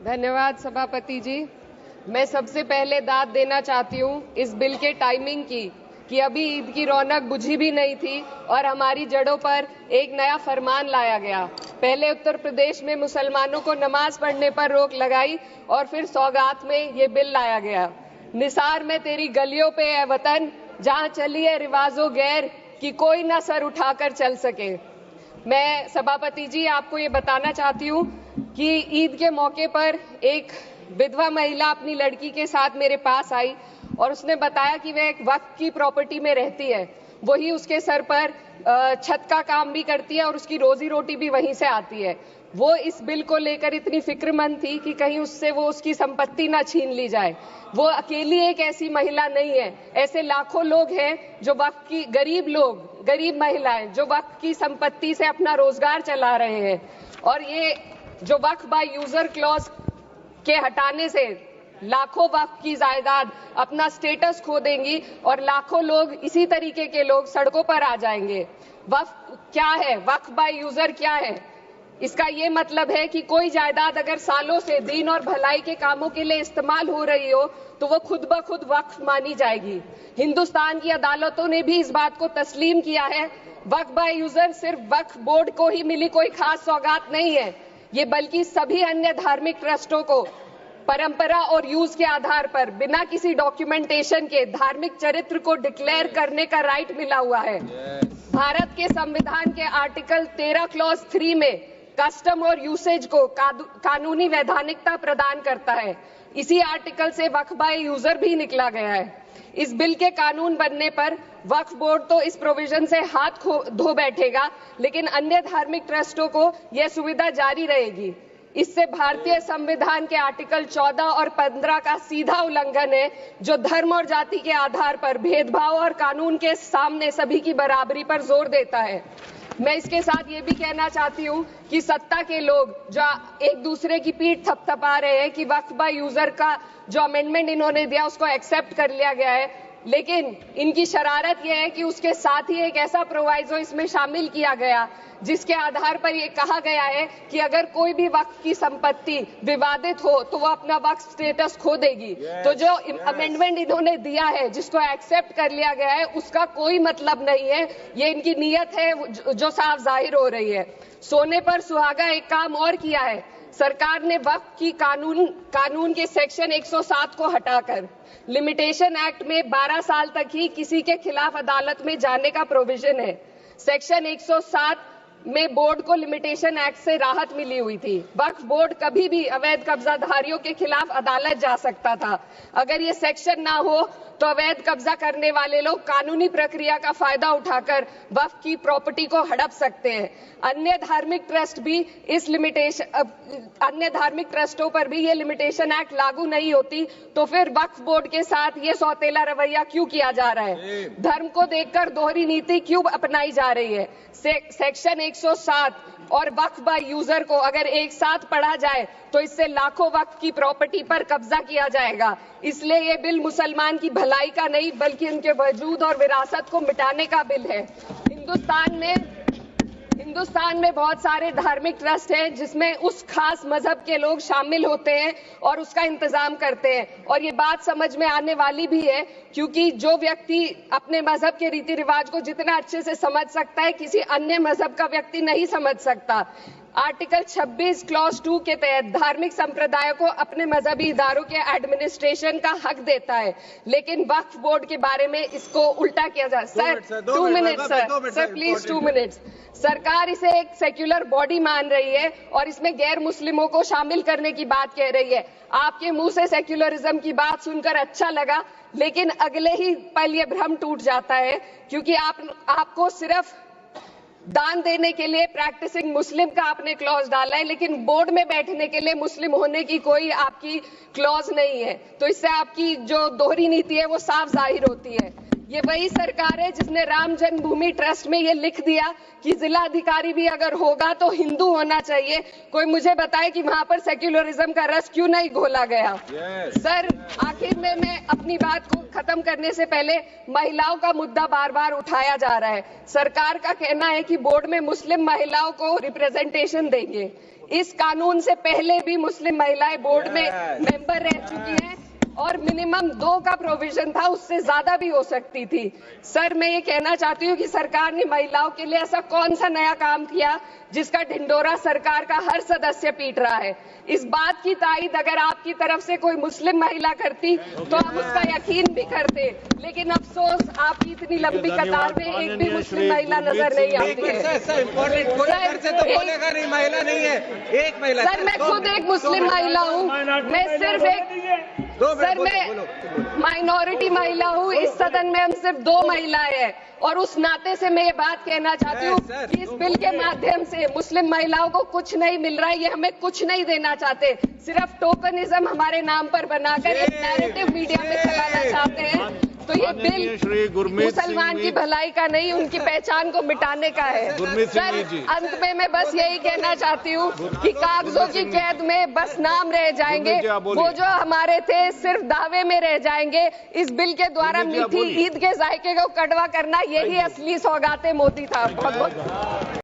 धन्यवाद सभापति जी। मैं सबसे पहले दाद देना चाहती हूँ इस बिल के टाइमिंग की कि अभी ईद की रौनक बुझी भी नहीं थी और हमारी जड़ों पर एक नया फरमान लाया गया। पहले उत्तर प्रदेश में मुसलमानों को नमाज पढ़ने पर रोक लगाई और फिर सौगात में ये बिल लाया गया। निसार में तेरी गलियों पे है वतन, जहाँ चली है रिवाजो गैर कि कोई ना सर उठाकर चल सके। मैं सभापति जी आपको ये बताना चाहती हूँ कि ईद के मौके पर एक विधवा महिला अपनी लड़की के साथ मेरे पास आई और उसने बताया कि वह एक वक्फ की प्रॉपर्टी में रहती है, वही उसके सर पर छत का काम भी करती है और उसकी रोजी रोटी भी वहीं से आती है। वो इस बिल को लेकर इतनी फिक्रमंद थी कि कहीं उससे वो उसकी संपत्ति ना छीन ली जाए। वो अकेली एक ऐसी महिला नहीं है, ऐसे लाखों लोग हैं जो वक्फ की गरीब महिलाएं जो वक्फ की संपत्ति से अपना रोजगार चला रहे हैं। और ये जो वक्फ बाय यूजर क्लॉज के हटाने से लाखों वक्फ की जायदाद अपना स्टेटस खो देंगी और लाखों लोग इसी तरीके के लोग सड़कों पर आ जाएंगे। वक्फ क्या है? वक्फ बाय यूजर क्या है? इसका ये मतलब है कि कोई जायदाद अगर सालों से दीन और भलाई के कामों के लिए इस्तेमाल हो रही हो तो वो खुद ब खुद वक्फ मानी जाएगी। हिंदुस्तान की अदालतों ने भी इस बात को तस्लीम किया है। वक्फ बाय यूजर सिर्फ वक्फ बोर्ड को ही मिली कोई खास सौगात नहीं है, ये बल्कि सभी अन्य धार्मिक ट्रस्टों को परंपरा और यूज के आधार पर बिना किसी डॉक्यूमेंटेशन के धार्मिक चरित्र को डिक्लेयर करने का राइट मिला हुआ है। भारत के संविधान के आर्टिकल 13 क्लॉज 3 में कस्टम और यूसेज को कानूनी वैधानिकता प्रदान करता है। इसी आर्टिकल से वक्फ बाय यूजर भी निकला गया है। इस बिल के कानून बनने पर वक्फ बोर्ड तो इस प्रोविजन से हाथ धो बैठेगा, लेकिन अन्य धार्मिक ट्रस्टों को यह सुविधा जारी रहेगी। इससे भारतीय संविधान के आर्टिकल 14 और 15 का सीधा उल्लंघन है, जो धर्म और जाति के आधार पर भेदभाव और कानून के सामने सभी की बराबरी पर जोर देता है। मैं इसके साथ ये भी कहना चाहती हूँ कि सत्ता के लोग जो एक दूसरे की पीठ थपथपा रहे हैं कि वक्फ बाय यूजर का जो अमेंडमेंट इन्होंने दिया उसको एक्सेप्ट कर लिया गया है, लेकिन इनकी शरारत यह है कि उसके साथ ही एक ऐसा प्रोवाइजो इसमें शामिल किया गया जिसके आधार पर यह कहा गया है कि अगर कोई भी वक्फ की संपत्ति विवादित हो तो वो अपना वक्फ स्टेटस खो देगी। तो जो अमेंडमेंट इन्होंने दिया है, जिसको एक्सेप्ट कर लिया गया है, उसका कोई मतलब नहीं है। ये इनकी नीयत है जो साफ जाहिर हो रही है। सोने पर सुहागा एक काम और किया है। सरकार ने वक्फ की कानून के सेक्शन 107 को हटाकर लिमिटेशन एक्ट में 12 साल तक ही किसी के खिलाफ अदालत में जाने का प्रोविजन है। सेक्शन 107 में बोर्ड को लिमिटेशन एक्ट से राहत मिली हुई थी। वक्फ बोर्ड कभी भी अवैध कब्जाधारियों के खिलाफ अदालत जा सकता था। अगर ये सेक्शन ना हो तो अवैध कब्जा करने वाले लोग कानूनी प्रक्रिया का फायदा उठाकर वक्फ की प्रॉपर्टी को हड़प सकते हैं। अन्य धार्मिक ट्रस्टों पर भी ये लिमिटेशन एक्ट लागू नहीं होती, तो फिर वक्फ बोर्ड के साथ ये सौतेला रवैया क्यों किया जा रहा है? धर्म को देखकर दोहरी नीति क्यों अपनाई जा रही है? सेक्शन 107 और वक्फ बाय यूजर को अगर एक साथ पढ़ा जाए तो इससे लाखों वक्फ की प्रॉपर्टी पर कब्जा किया जाएगा। इसलिए ये बिल मुसलमान की भलाई का नहीं बल्कि उनके वजूद और विरासत को मिटाने का बिल है। हिंदुस्तान में बहुत सारे धार्मिक ट्रस्ट हैं जिसमें उस खास मजहब के लोग शामिल होते हैं और उसका इंतजाम करते हैं। और ये बात समझ में आने वाली भी है, क्योंकि जो व्यक्ति अपने मजहब के रीति रिवाज को जितना अच्छे से समझ सकता है, किसी अन्य मजहब का व्यक्ति नहीं समझ सकता। आर्टिकल 26 क्लॉज 2 के तहत धार्मिक संप्रदायों को अपने मजहबी इदारों के एडमिनिस्ट्रेशन का हक देता है, लेकिन वक्फ बोर्ड के बारे में इसको उल्टा किया जा। Sir 2 minute sir please 2 minutes. सरकार इसे एक सेक्युलर बॉडी मान रही है और इसमें गैर मुस्लिमों को शामिल करने की बात कह रही है। आपके मुंह से सेक्युलरिज्म की बात सुनकर अच्छा लगा, लेकिन अगले ही पल ये भ्रम टूट जाता है, क्योंकि आपको सिर्फ दान देने के लिए प्रैक्टिसिंग मुस्लिम का आपने क्लॉज डाला है, लेकिन बोर्ड में बैठने के लिए मुस्लिम होने की कोई आपकी क्लॉज नहीं है। तो इससे आपकी जो दोहरी नीति है वो साफ जाहिर होती है। ये वही सरकार है जिसने राम जन्मभूमि ट्रस्ट में ये लिख दिया कि जिला अधिकारी भी अगर होगा तो हिंदू होना चाहिए। कोई मुझे बताए कि वहां पर सेक्युलरिज्म का रस क्यों नहीं घोला गया? सर आखिर में मैं अपनी बात को खत्म करने से पहले महिलाओं का मुद्दा बार बार उठाया जा रहा है। सरकार का कहना है कि बोर्ड में मुस्लिम महिलाओं को रिप्रेजेंटेशन देंगे। इस कानून से पहले भी मुस्लिम महिलाएं बोर्ड में मेंबर रह चुकी हैं और मिनिमम 2 का प्रोविजन था, उससे ज्यादा भी हो सकती थी। सर, मैं ये कहना चाहती हूँ कि सरकार ने महिलाओं के लिए ऐसा कौन सा नया काम किया जिसका ढिंडोरा सरकार का हर सदस्य पीट रहा है। इस बात की तायीद अगर आपकी तरफ से कोई मुस्लिम महिला करती तो आप उसका यकीन भी करते, लेकिन अफसोस आपकी इतनी लंबी कतार में एक भी मुस्लिम महिला नजर नहीं आती है। सर, मैं खुद एक मुस्लिम महिला हूँ, मैं सिर्फ एक सर मैं माइनॉरिटी महिला हूँ। इस सदन में हम सिर्फ 2 महिलाएं हैं और उस नाते से मैं ये बात कहना चाहती हूँ कि इस बिल के माध्यम से मुस्लिम महिलाओं को कुछ नहीं मिल रहा है, ये हमें कुछ नहीं देना चाहते, सिर्फ टोकनिज्म हमारे नाम पर बनाकर एक नैरेटिव मीडिया में चलाना चाहते हैं। तो ये बिल मुसलमान की भलाई का नहीं, उनकी पहचान को मिटाने का है। सर, अंत में मैं बस यही कहना चाहती हूँ कि कागजों की कैद में बस नाम रह जाएंगे, वो जो हमारे थे सिर्फ दावे में रह जाएंगे। इस बिल के द्वारा मीठी ईद के जायके को कड़वा करना, यही असली सौगाते मोदी था। बहुत बहुत